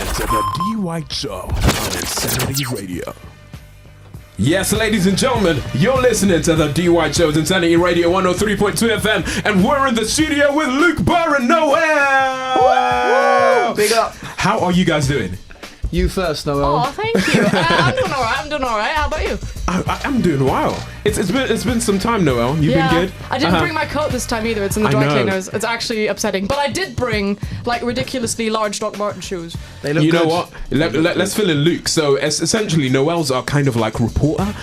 listening to the D-Whyte Show on Insanity Radio. Yes, ladies and gentlemen, you're listening to the D-Whyte Show's Insanity Radio 103.2 FM, and we're in the studio with Luke, Burr, and Noel. Big up. How are you guys doing? You first, Noel. Oh, thank you. I'm doing all right. How about you? I'm doing well. It's been some time, Noel. You've been good. I didn't bring my coat this time either. It's in the dry cleaners. It's actually upsetting. But I did bring like ridiculously large Doc Marten shoes. They look You good. know what? Let's fill in Luke. So essentially, Noel's our kind of like reporter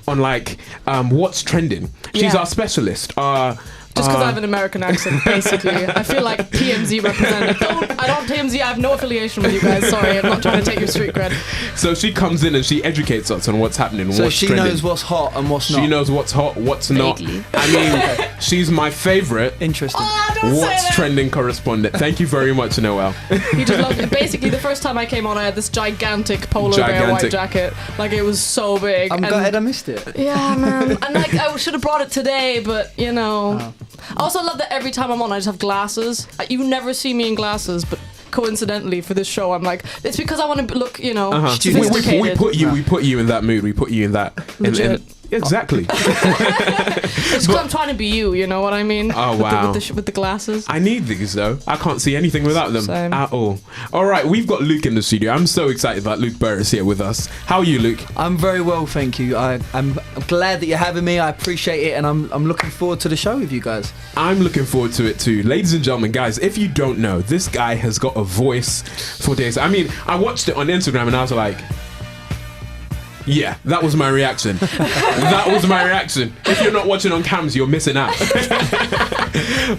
on like what's trending. She's Yeah. our specialist. Just because I have an American accent, basically. I feel like TMZ representative. I don't TMZ. I have no affiliation with you guys. Sorry, I'm not trying to take your street cred. So she comes in and she educates us on what's happening. So what's she trending. knows what's hot and what's not. She knows what's hot, what's not. Vaguely. I mean, she's my favorite Interesting. Don't say what's that. trending correspondent. Thank you very much, Noel. You just loved it. Basically, the first time I came on, I had this gigantic polar bear white jacket. Like, it was so big. I'm glad I missed it. Yeah, man. And like, I should have brought it today, but you know. Oh. I also love that every time I'm on, I just have glasses. You never see me in glasses, but coincidentally for this show, I'm like, it's because I want to look, you know, sophisticated. We put you in that mood. We put you in that. Legit. Exactly. It's because I'm trying to be you know what I mean? Oh, wow. With the glasses. I need these though. I can't see anything without them Same. at all. All right, we've got Luke in the studio. I'm so excited that Luke Burr is here with us. How are you, Luke? I'm very well, thank you. I'm glad that you're having me. I appreciate it, and I'm looking forward to the show with you guys. I'm looking forward to it too. Ladies and gentlemen, guys, if you don't know, this guy has got a voice for days. I mean, I watched it on Instagram and I was like, yeah, that was my reaction. That was my reaction. If you're not watching on cams, you're missing out.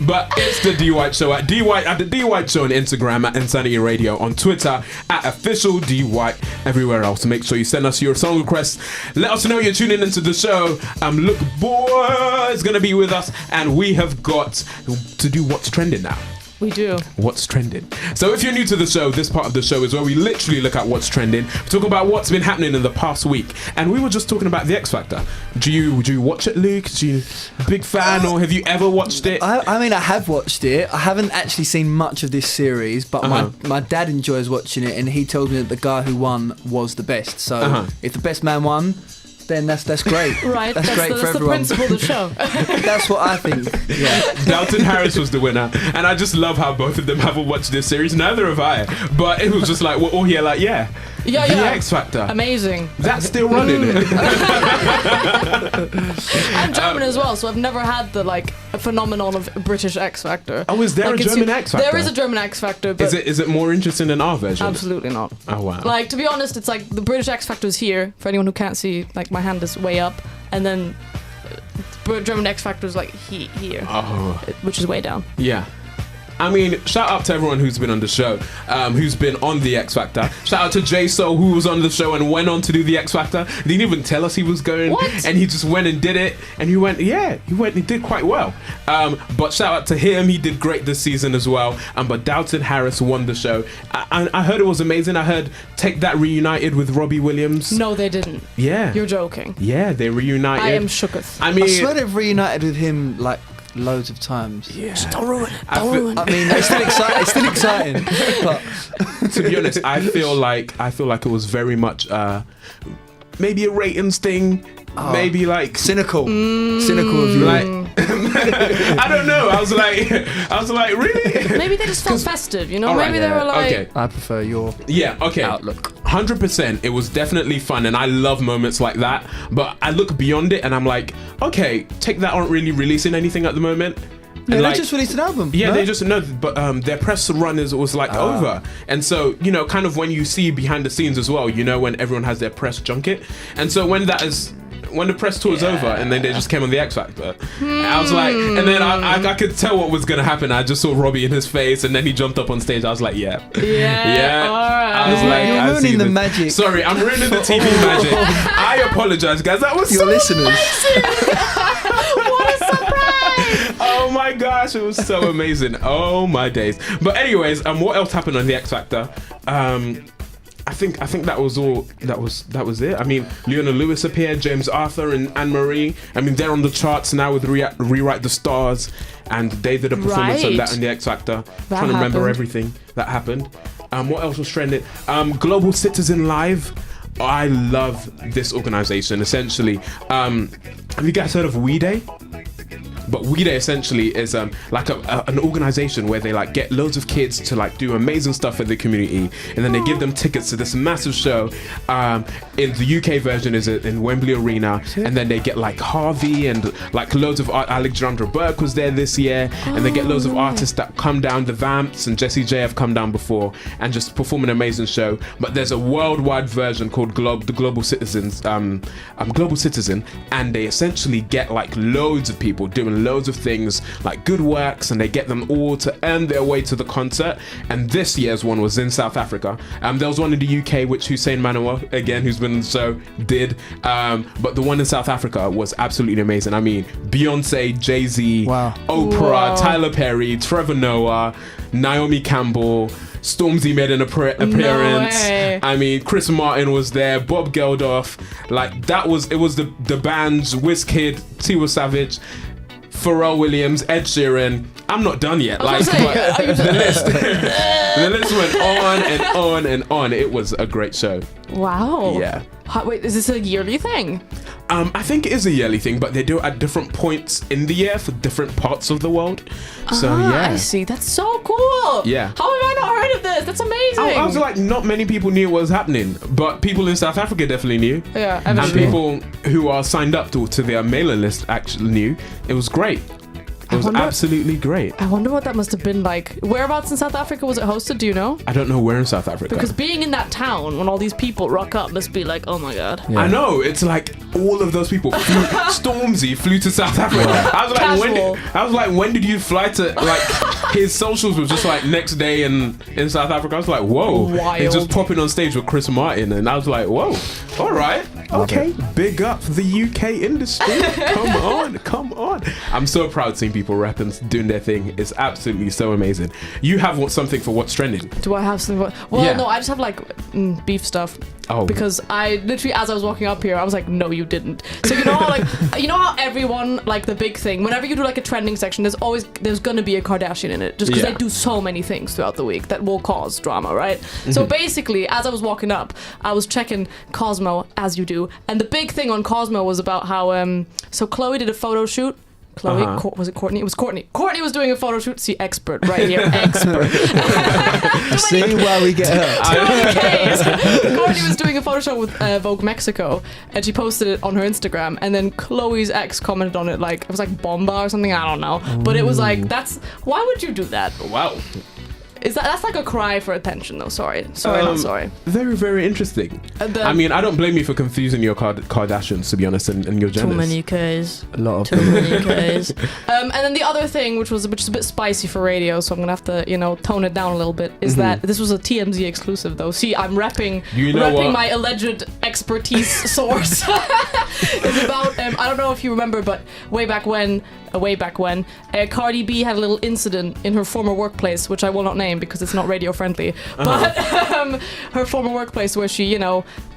But it's the D-Whyte Show at the D-Whyte Show on Instagram, at Insanity Radio on Twitter, at official D-Whyte everywhere else. Make sure you send us your song requests. Let us know you're tuning into the show. Look, boy is gonna be with us, and we have got to do what's trending now. We do. What's trending. So if you're new to the show, this part of the show is where we literally look at what's trending. We talk about what's been happening in the past week. And we were just talking about the X Factor. Do you watch it, Luke? Do you big fan, or have you ever watched it? I mean, I have watched it. I haven't actually seen much of this series, but my dad enjoys watching it, and he told me that the guy who won was the best. So if the best man won, then that's great. Right, that's great for that's everyone. the principle of the show. That's what I think. Yeah. Dalton Harris was the winner, and I just love how both of them haven't watched this series. Neither have I, but it was just like we're all here like, yeah, the X Factor, amazing. That's still running. I'm German as well, so I've never had the like phenomenon of British X Factor. Oh, is there a German X Factor? There is a German X Factor, but Is it more interesting than our version? absolutely not. Oh wow. Like, to be honest, it's like the British X Factor is here. For anyone who can't see, like my hand is way up, and then German X Factor is like here, which is way down. Yeah. I mean, shout out to everyone who's been on the show, who's been on the X Factor. Shout out to Jay Soul, who was on the show and went on to do the X Factor. He didn't even tell us he was going. What? And he just went and did it. And he went and he did quite well. But shout out to him, he did great this season as well. But Dalton Harris won the show. I heard it was amazing. I heard Take That reunited with Robbie Williams. No, they didn't. Yeah. You're joking. Yeah, they reunited. I am shooketh. I mean, I swear they've reunited with him like loads of times. Yeah. Don't ruin it. I mean, it's still exciting. It's still exciting. But to be honest, I feel like it was very much maybe a ratings thing. Maybe like cynical of you. Like I don't know. I was like, really? Maybe they just felt festive, you know? All right, Maybe they were like, okay. I prefer your outlook. 100%. It was definitely fun, and I love moments like that. But I look beyond it, and I'm like, okay, Take That aren't really releasing anything at the moment. Yeah, And they like, just released an album. yeah, no? they just but their press run was like over, and so kind of when you see behind the scenes as well, when everyone has their press junket, and so when the press tour is over, and then they just came on the X Factor, I was like, and then I could tell what was gonna happen. I just saw Robbie in his face, and then he jumped up on stage. I was like, yeah. all right. I was like, You're I ruining see the this. magic. Sorry, I'm ruining the TV magic. I apologize, guys. That was Your so listeners. What a surprise! Oh my gosh, it was so amazing. Oh my days. But anyways, what else happened on the X Factor? I think that was all. That was it. I mean, Leona Lewis appeared, James Arthur and Anne Marie. I mean, they're on the charts now with Rewrite the Stars, and they did a performance on that on the X Factor. Trying to remember everything that happened. What else was trending? Global Citizen Live. I love this organization. Essentially, have you guys heard of We Day? But We Day essentially is like an organization where they like get loads of kids to like do amazing stuff in the community, and then they give them tickets to this massive show. In the UK version is in Wembley Arena, and then they get like Harvey and like loads of Alexandra Burke was there this year, and they get loads of artists that come down. The Vamps and Jessie J have come down before and just perform an amazing show. But there's a worldwide version called the Global Citizens, Global Citizen, and they essentially get like loads of people doing loads of things like good works, and they get them all to earn their way to the concert. And this year's one was in South Africa. There was one in the UK which Hussein Manoa, again, who's been on the show, did, but the one in South Africa was absolutely amazing. I mean, Beyonce, Jay-Z, Oprah, Tyler Perry, Trevor Noah, Naomi Campbell, Stormzy made an appearance. I mean, Chris Martin was there, Bob Geldof. Like it was the bands Wizkid, Tiwa Savage, Pharrell Williams, Ed Sheeran. I'm not done yet. Like, the list went on and on and on. It was a great show. Wow. Yeah. Wait, is this a yearly thing? I think it is a yearly thing, but they do it at different points in the year for different parts of the world. So yeah. I see. That's so cool. Yeah. How have I not heard of this? That's amazing. I was like, not many people knew what was happening, but people in South Africa definitely knew. Yeah, and eventually. people who are signed up to their mailing list actually knew. It was great. It was absolutely great. I wonder what that must have been like. Whereabouts in South Africa was it hosted? Do you know? I don't know where in South Africa. Because being in that town when all these people rock up must be like, oh my god. Yeah. I know. It's like all of those people. Stormzy flew to South Africa. Yeah. I was like, when did you fly to? Like, his socials was just like next day in South Africa. I was like, whoa. Wild. He's just popping on stage with Chris Martin, and I was like, whoa. All right. Okay. Big up the UK industry. Come on. I'm so proud seeing people rapping, doing their thing. It's absolutely so amazing. You have something for what's trending? Do I have something? No, I just have like beef stuff. Oh. Because I literally, as I was walking up here, I was like, no, you didn't. So you know how how everyone, like the big thing, whenever you do like a trending section, there's gonna be a Kardashian in it, just because they do so many things throughout the week that will cause drama, right? Mm-hmm. So basically, as I was walking up, I was checking Cosmo, as you do, and the big thing on Cosmo was about how so Chloe did a photo shoot. Was it Courtney? It was Courtney. Courtney was doing a photo shoot. See, expert right here. Expert. See why we get her. Courtney was doing a photo shoot with Vogue Mexico, and she posted it on her Instagram, and then Chloe's ex commented on it like, it was like bomba or something, I don't know. But it was like, why would you do that? Wow. That's like a cry for attention though. Sorry, not sorry. Very, very interesting. I mean, I don't blame you for confusing your Kardashians, to be honest, and your Jenners. Too many Ks. A lot of too many Ks. And then the other thing, which is a bit spicy for radio, so I'm gonna have to tone it down a little bit, is that this was a TMZ exclusive though. See, I'm repping my alleged expertise source. It's about I don't know if you remember, but way back when, Cardi B had a little incident in her former workplace, which I will not name because it's not radio friendly, but her former workplace where she,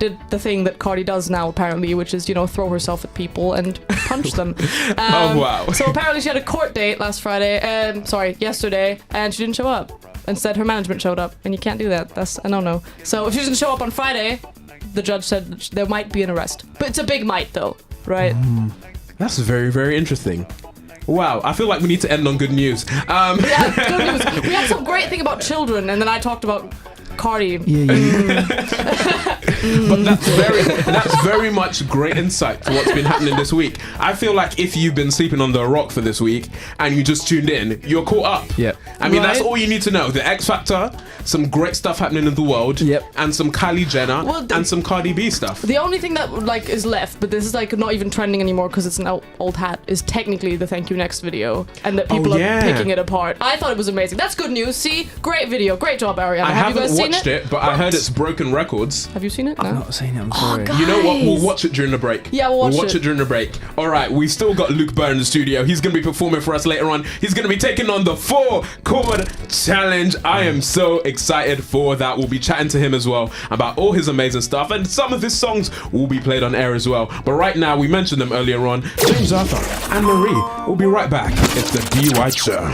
did the thing that Cardi does now apparently, which is, throw herself at people and punch them. Oh, wow. So apparently she had a court date yesterday, and she didn't show up. Instead, her management showed up, and you can't do that. That's a no-no. So if she doesn't show up on Friday, the judge said there might be an arrest. But it's a big might, though, right? That's very, very interesting. Wow, I feel like we need to end on good news. Yeah, good news. We had some great thing about children, and then I talked about Cardi. But that's very much great insight to what's been happening this week. I feel like if you've been sleeping on the rock for this week and you just tuned in, you're caught up. Yep. I mean, that's all you need to know. The X Factor, some great stuff happening in the world, and some Kylie Jenner, and some Cardi B stuff. The only thing that is left, but this is not even trending anymore because it's an old hat, is technically the Thank You Next video, and that people are picking it apart. I thought it was amazing. That's good news. See, great video, great job, Ariana. Have you guys watched it, but I heard it's broken records. Have you seen it? I've not seen it. I'm sorry. Guys. You know what? We'll watch it during the break. Yeah, we'll watch it during the break. All right, we still got Luke Burr in the studio. He's going to be performing for us later on. He's going to be taking on the 4-chord challenge. I am so excited for that. We'll be chatting to him as well about all his amazing stuff, and some of his songs will be played on air as well. But right now, we mentioned them earlier on. James Arthur and Marie. We'll be right back. It's the D-Whyte Show.